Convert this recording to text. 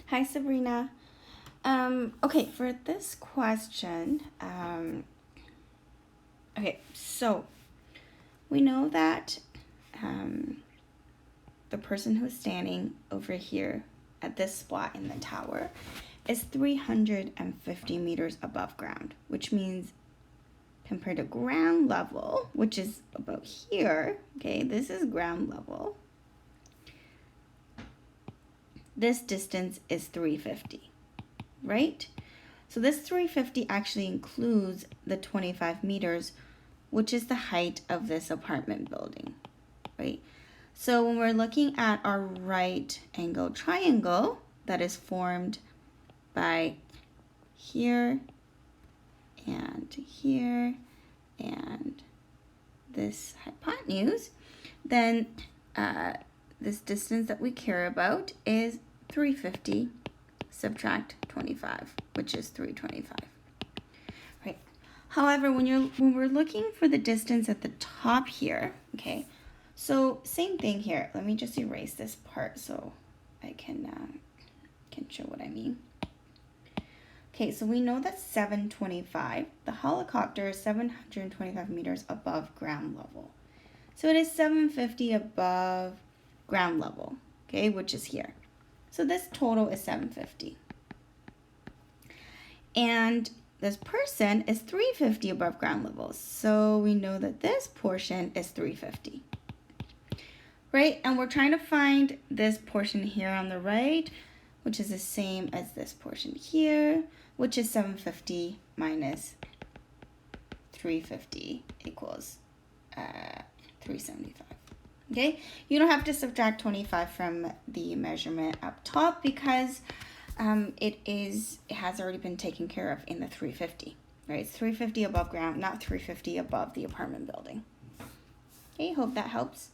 Hi, Sabrina. Okay, for this question, okay, so we know that the person who's standing over here at this spot in the tower is 350 meters above ground, which means compared to ground level, which is about here, okay, this is ground level. This distance is 350, right? So this 350 actually includes the 25 meters, which is the height of this apartment building, right? So when we're looking at our right angle triangle that is formed by here and here and this hypotenuse, then this distance that we care about is 350 subtract 25, which is 325. Right. However, when we're looking for the distance at the top here, okay, so same thing here. Let me just erase this part so I can show what I mean. Okay, so we know that 725, the helicopter is 725 meters above ground level. So it is 750 above ground level, okay, which is here. So this total is 750. And this person is 350 above ground level. So we know that this portion is 350. Right? And we're trying to find this portion here on the right, which is the same as this portion here, which is 750 minus 350 equals 375. Okay, you don't have to subtract 25 from the measurement up top because it has already been taken care of in the 350, right? It's 350 above ground, not 350 above the apartment building. Okay, hope that helps.